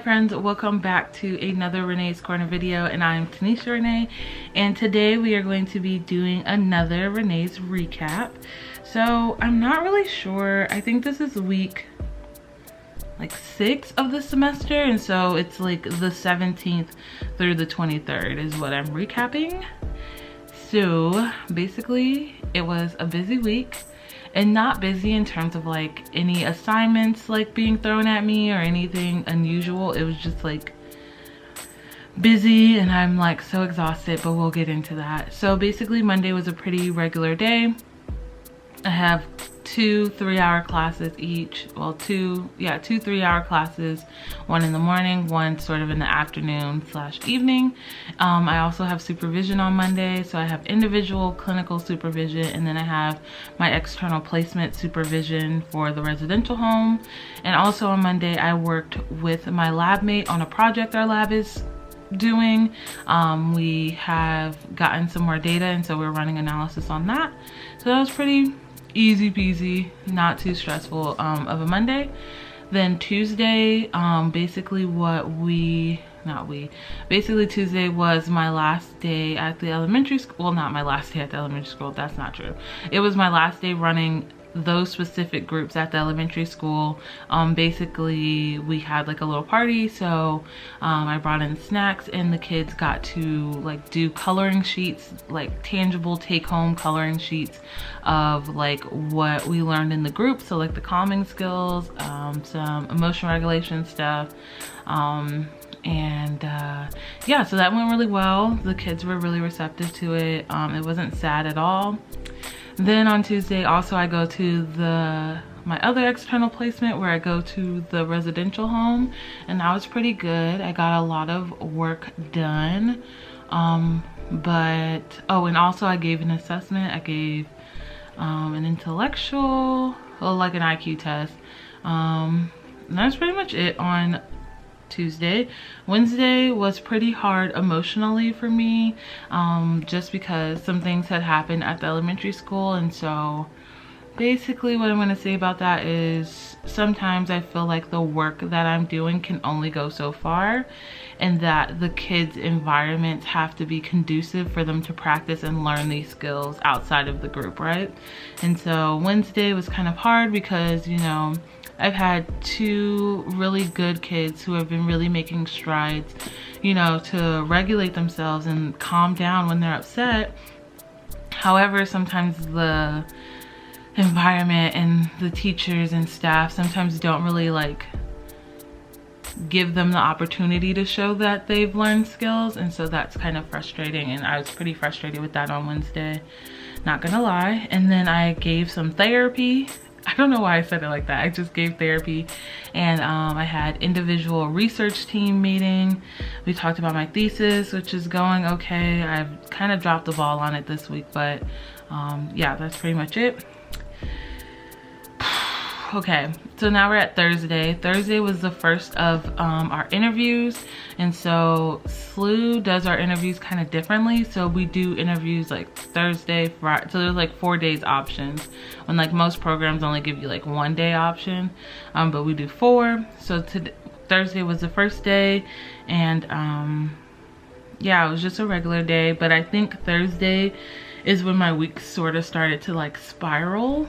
friends, welcome back to another Renee's Corner video, and I'm Tanisha Renee, and today we are going to be doing another Renee's recap. So I'm not really sure, I think this is week like 6 of the semester, and so it's like the 17th through the 23rd is what I'm recapping. So basically it was a busy week, and not busy in terms of like any assignments like being thrown at me or anything unusual. It was just like busy, and I'm like so exhausted, but we'll get into that. So basically Monday was a pretty regular day. I have 2 3-hour classes each. Well, two 3-hour classes, one in the morning, one sort of in the afternoon / evening. I also have supervision on Monday, so I have individual clinical supervision, and then I have my external placement supervision for the residential home. And also on Monday I worked with my lab mate on a project our lab is doing. We have gotten some more data, and so we're running analysis on that. So that was pretty easy peasy, not too stressful of a Monday. Then Tuesday, basically Tuesday was my last day at the elementary school. Well, not my last day at the elementary school, that's not true. It was my last day running those specific groups at the elementary school. Basically we had like a little party, so I brought in snacks, and the kids got to like do coloring sheets, like tangible take-home coloring sheets of like what we learned in the group. So like the calming skills, some emotion regulation stuff, yeah, so that went really well. The kids were really receptive to it. It wasn't sad at all. Then on Tuesday also I go to my other external placement, where I go to the residential home, and that was pretty good. I got a lot of work done. And also I gave an assessment. I gave an intellectual, like an IQ test. And that's pretty much it on Tuesday. Wednesday was pretty hard emotionally for me, just because some things had happened at the elementary school. And so basically what I'm going to say about that is sometimes I feel like the work that I'm doing can only go so far, and that the kids' environments have to be conducive for them to practice and learn these skills outside of the group, right? And so Wednesday was kind of hard because, you know, I've had 2 really good kids who have been really making strides, you know, to regulate themselves and calm down when they're upset. However, sometimes the environment and the teachers and staff sometimes don't really like give them the opportunity to show that they've learned skills, and so that's kind of frustrating, and I was pretty frustrated with that on Wednesday, not gonna lie. And then I gave some therapy. I don't know why I said it like that. I just gave therapy, and I had individual research team meeting. We talked about my thesis, which is going okay. I've kind of dropped the ball on it this week, but yeah, that's pretty much it. Okay, so now we're at Thursday. Thursday was the first of our interviews, and so SLU does our interviews kind of differently. So we do interviews like Thursday, Friday, so there's like 4 days options, when like most programs only give you like 1 day option, but we do 4. So Thursday was the first day, and yeah, it was just a regular day. But I think Thursday is when my week sort of started to like spiral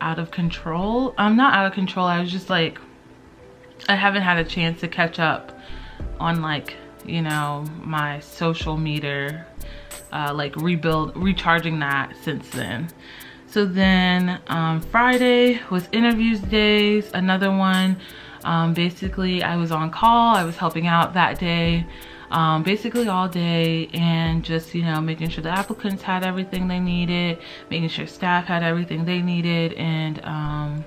out of control. Not out of control, I was just like, I haven't had a chance to catch up on like, you know, my social meter, like recharging that since then. So then Friday was interviews days, another one. Basically I was on call, I was helping out that day, basically all day, and just, you know, making sure the applicants had everything they needed, making sure staff had everything they needed. And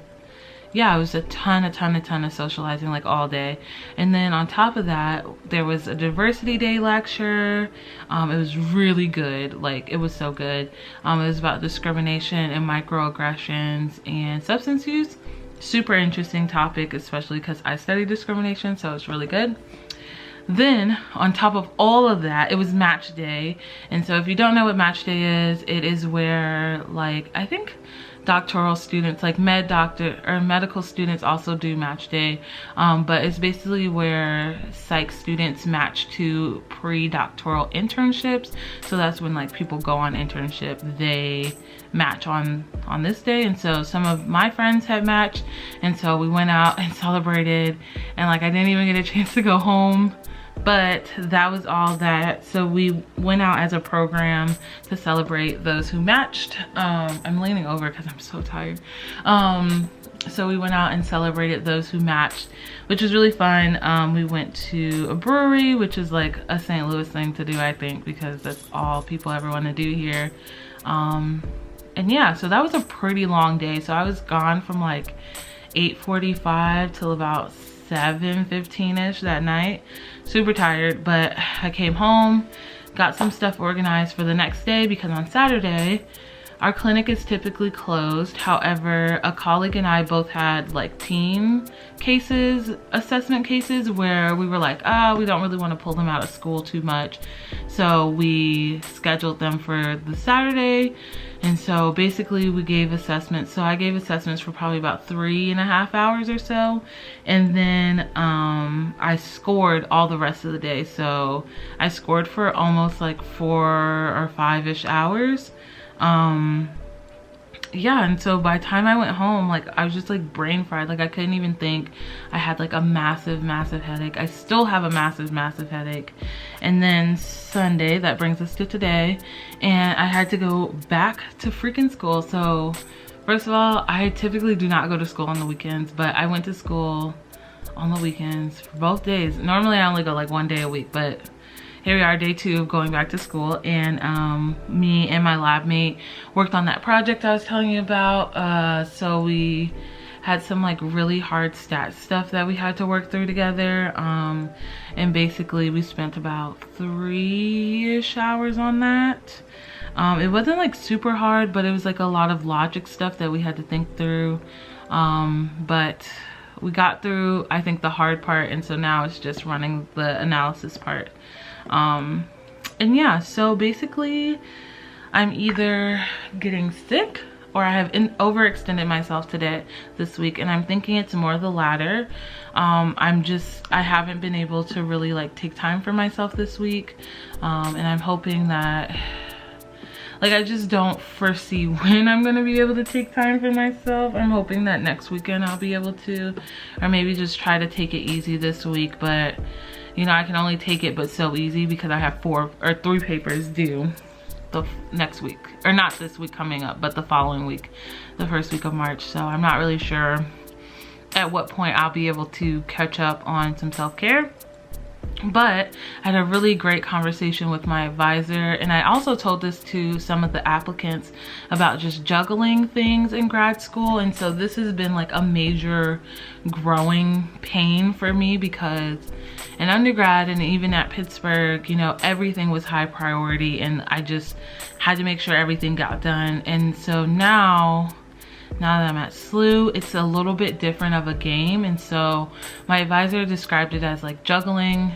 yeah, it was a ton of socializing like all day. And then on top of that, there was a diversity day lecture. It was really good, like it was so good. It was about discrimination and microaggressions and substance use. Super interesting topic, especially because I study discrimination, so it's really good. Then on top of all of that, it was match day. And so if you don't know what match day is, it is where, like, I think doctoral students, like medical students also do match day, but it's basically where psych students match to pre-doctoral internships. So that's when like people go on internship, they match on this day. And so some of my friends had matched, and so we went out and celebrated, and like I didn't even get a chance to go home. But that was all that. So we went out as a program to celebrate those who matched. I'm leaning over because I'm so tired. So we went out and celebrated those who matched, which was really fun. We went to a brewery, which is like a St. Louis thing to do, I think, because that's all people ever want to do here. And yeah, so that was a pretty long day. So I was gone from like 8:45 till about 7:15ish that night. Super tired, but I came home, got some stuff organized for the next day, because on Saturday our clinic is typically closed. However, a colleague and I both had like teen cases, assessment cases, where we were like, we don't really want to pull them out of school too much, so we scheduled them for the Saturday. And so basically we gave assessments. So I gave assessments for probably about 3.5 hours or so. And then I scored all the rest of the day. So I scored for almost like 4 or 5-ish hours. Yeah, and so by the time I went home, like I was just like brain fried. Like I couldn't even think. I had like a massive headache. I still have a massive headache. And then Sunday, that brings us to today, and I had to go back to freaking school. So first of all, I typically do not go to school on the weekends, but I went to school on the weekends for both days. Normally I only go like 1 day a week, but here we are, day 2 of going back to school. And me and my lab mate worked on that project I was telling you about. So we had some like really hard stat stuff that we had to work through together. And basically we spent about 3-ish hours on that. It wasn't like super hard, but it was like a lot of logic stuff that we had to think through. But we got through, I think, the hard part, and so now it's just running the analysis part. And yeah, so basically I'm either getting sick or I have overextended myself this week, and I'm thinking it's more the latter. I haven't been able to really like take time for myself this week, and I'm hoping that, like, I just don't foresee when I'm gonna be able to take time for myself. I'm hoping that next weekend I'll be able to, or maybe just try to take it easy this week. But you know, I can only take it but so easy because I have 3 papers due the next week, or not this week coming up, but the following week, the first week of March. So I'm not really sure at what point I'll be able to catch up on some self-care. But I had a really great conversation with my advisor, and I also told this to some of the applicants about just juggling things in grad school. And so this has been like a major growing pain for me, because in undergrad and even at Pittsburgh, you know, everything was high priority, and I just had to make sure everything got done. And so now that I'm at SLU, it's a little bit different of a game. And so my advisor described it as like juggling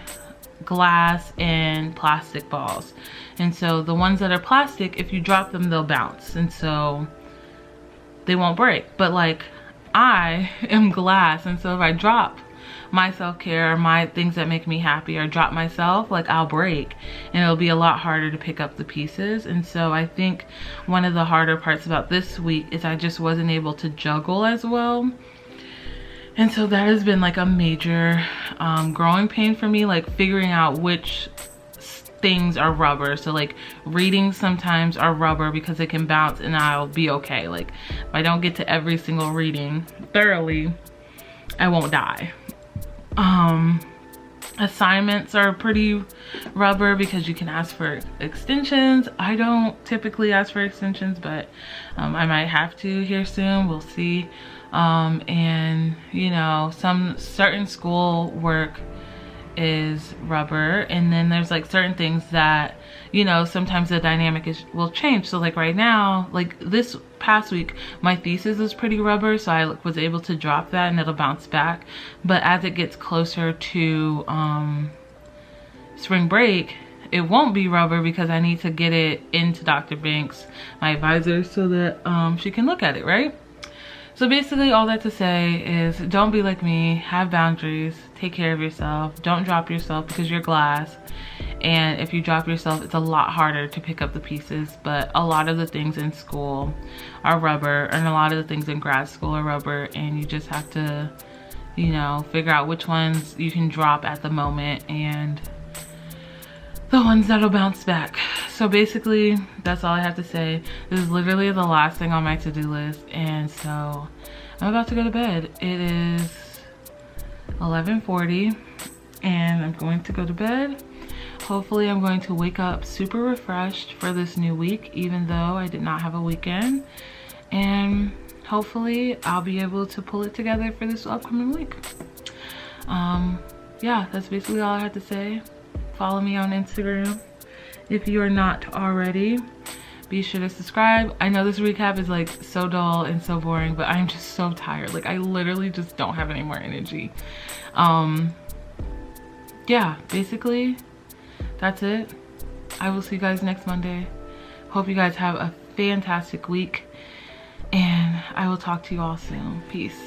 glass and plastic balls. And so the ones that are plastic, if you drop them, they'll bounce, and so they won't break. But like, I am glass, and so if I drop my self-care, my things that make me happy, or drop myself, like, I'll break, and it'll be a lot harder to pick up the pieces. And so I think one of the harder parts about this week is I just wasn't able to juggle as well. And so that has been like a major growing pain for me, like figuring out which things are rubber. So like readings sometimes are rubber because they can bounce and I'll be okay. Like if I don't get to every single reading thoroughly, I won't die. Assignments are pretty rubber because you can ask for extensions. I don't typically ask for extensions, but I might have to here soon. We'll see. And you know, some certain school work is rubber, and then there's like certain things that, you know, sometimes the dynamic will change. So like right now, like this past week, my thesis was pretty rubber, so I was able to drop that and it'll bounce back. But as it gets closer to spring break, it won't be rubber because I need to get it into Dr. Banks, my advisor, so that she can look at it, right? So basically all that to say is don't be like me, have boundaries, take care of yourself, don't drop yourself because you're glass. And if you drop yourself, it's a lot harder to pick up the pieces. But a lot of the things in school are rubber, and a lot of the things in grad school are rubber, and you just have to, you know, figure out which ones you can drop at the moment and the ones that'll bounce back. So basically, that's all I have to say. This is literally the last thing on my to-do list, and so I'm about to go to bed. It is 11:40, and I'm going to go to bed. Hopefully, I'm going to wake up super refreshed for this new week, even though I did not have a weekend. And hopefully, I'll be able to pull it together for this upcoming week. Yeah, that's basically all I had to say. Follow me on Instagram if you are not already. Be sure to subscribe. I know this recap is like so dull and so boring, but I'm just so tired. Like I literally just don't have any more energy. Yeah, basically that's it. I will see you guys next Monday. Hope you guys have a fantastic week, and I will talk to you all soon. Peace.